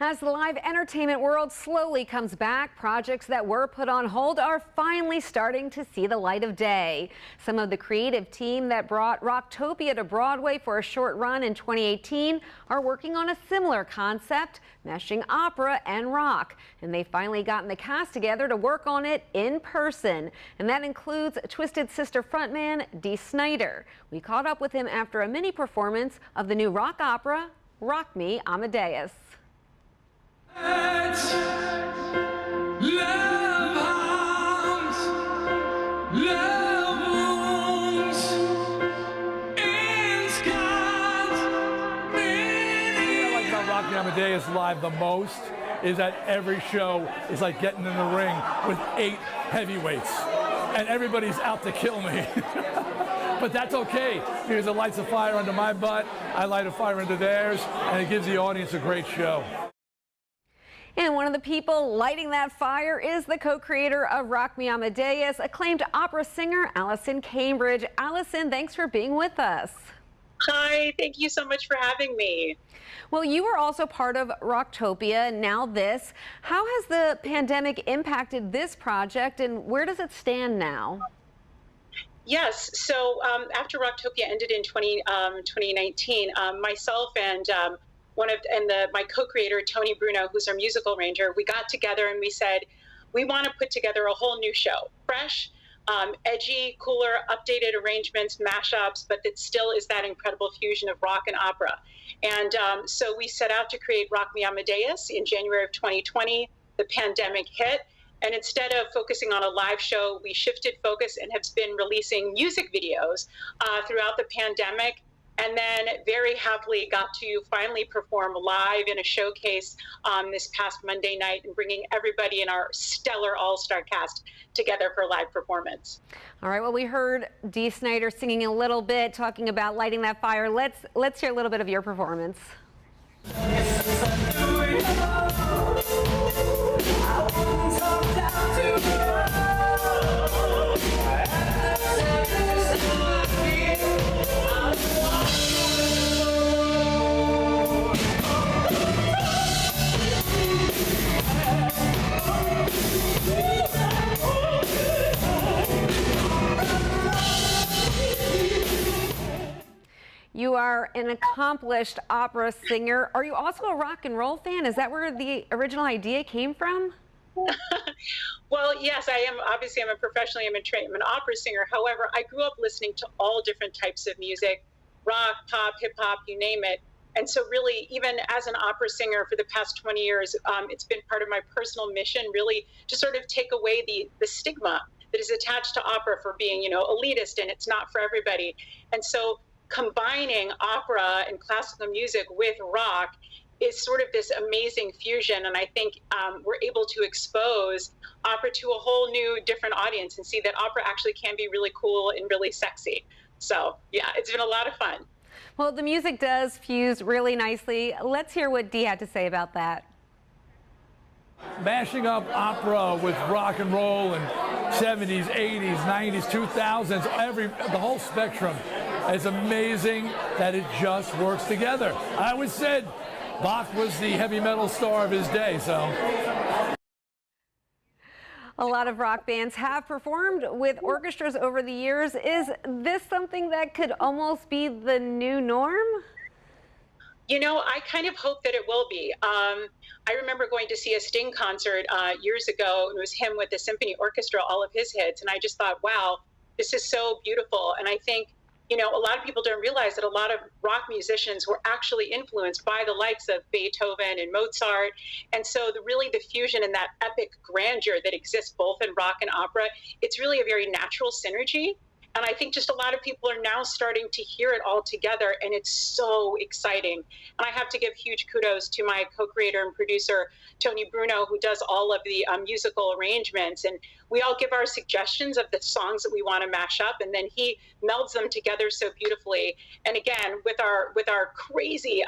As the live entertainment world slowly comes back, projects that were put on hold are finally starting to see the light of day. Some of the creative team that brought Rocktopia to Broadway for a short run in 2018 are working on a similar concept, meshing opera and rock. And they've finally gotten the cast together to work on it in person. And that includes Twisted Sister frontman Dee Snider. We caught up with him after a mini performance of the new rock opera, Me Amadeus. Me Amadeus live the most is that every show is like getting in the ring with 8 heavyweights and everybody's out to kill me. But that's okay because it lights a fire under my butt, I light a fire under theirs, and it gives the audience a great show. And one of the people lighting that fire is the co-creator of Me Amadeus, acclaimed opera singer Allison Cambridge. Allison, thanks for being with us. Hi, thank you so much for having me. Well, you were also part of Rocktopia, now this. How has the pandemic impacted this project and where does it stand now? Yes, so after Rocktopia ended in 2019, myself and my co-creator, Tony Bruno, who's our musical arranger, we got together and we said, we want to put together a whole new show, fresh, edgy, cooler, updated arrangements, mashups, but that still is that incredible fusion of rock and opera. And so we set out to create Me Amadeus in January of 2020. The pandemic hit. And instead of focusing on a live show, we shifted focus and have been releasing music videos throughout the pandemic. And then very happily got to finally perform live in a showcase this past Monday night and bringing everybody in our stellar all-star cast together for a live performance. All right, well, we heard Dee Snider singing a little bit, talking about lighting that fire. Let's hear a little bit of your performance. You are an accomplished opera singer. Are you also a rock and roll fan? Is that where the original idea came from? Well, yes, I am. Obviously, I'm an opera singer. However, I grew up listening to all different types of music, rock, pop, hip hop, you name it. And so really, even as an opera singer for the past 20 years, it's been part of my personal mission, really, to sort of take away the stigma that is attached to opera for being, elitist and it's not for everybody. And so combining opera and classical music with rock is sort of this amazing fusion. And I think we're able to expose opera to a whole new, different audience and see that opera actually can be really cool and really sexy. So yeah, it's been a lot of fun. Well, the music does fuse really nicely. Let's hear what Dee had to say about that. Mashing up opera with rock and roll and 70s, 80s, 90s, 2000s, the whole spectrum. It's amazing that it just works together. I always said Bach was the heavy metal star of his day, so. A lot of rock bands have performed with orchestras over the years. Is this something that could almost be the new norm? I kind of hope that it will be. I remember going to see a Sting concert years ago, and it was him with the symphony orchestra, all of his hits, and I just thought, wow, this is so beautiful. And I think, a lot of people don't realize that a lot of rock musicians were actually influenced by the likes of Beethoven and Mozart. And so really the fusion and that epic grandeur that exists both in rock and opera, it's really a very natural synergy. And I think just a lot of people are now starting to hear it all together, and it's so exciting. And I have to give huge kudos to my co-creator and producer, Tony Bruno, who does all of the musical arrangements. And we all give our suggestions of the songs that we want to mash up, and then he melds them together so beautifully. And again, with our crazy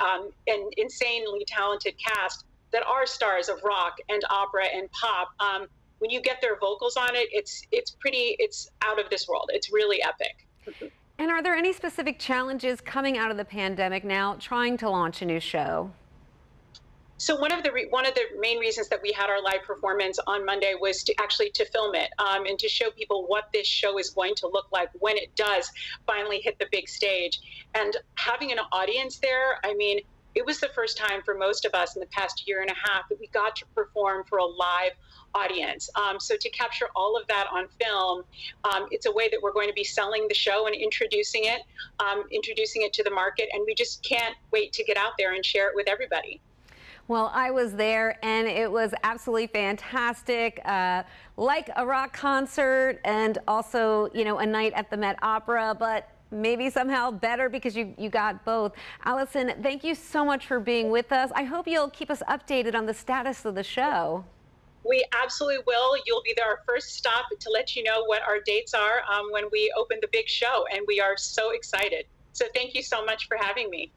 and insanely talented cast that are stars of rock and opera and pop, when you get their vocals on it, it's out of this world. It's really epic. And are there any specific challenges coming out of the pandemic now, trying to launch a new show? So one of the main reasons that we had our live performance on Monday was to film it and to show people what this show is going to look like when it does finally hit the big stage. And having an audience there, I mean, it was the first time for most of us in the past year and a half that we got to perform for a live audience. So to capture all of that on film, it's a way that we're going to be selling the show and introducing it to the market. And we just can't wait to get out there and share it with everybody. Well, I was there and it was absolutely fantastic, like a rock concert and also, you know, a night at the Met Opera, but maybe somehow better because you got both. Allison, thank you so much for being with us. I hope you'll keep us updated on the status of the show. We absolutely will. You'll be our first stop to let you know what our dates are when we open the big show, and we are so excited. So thank you so much for having me.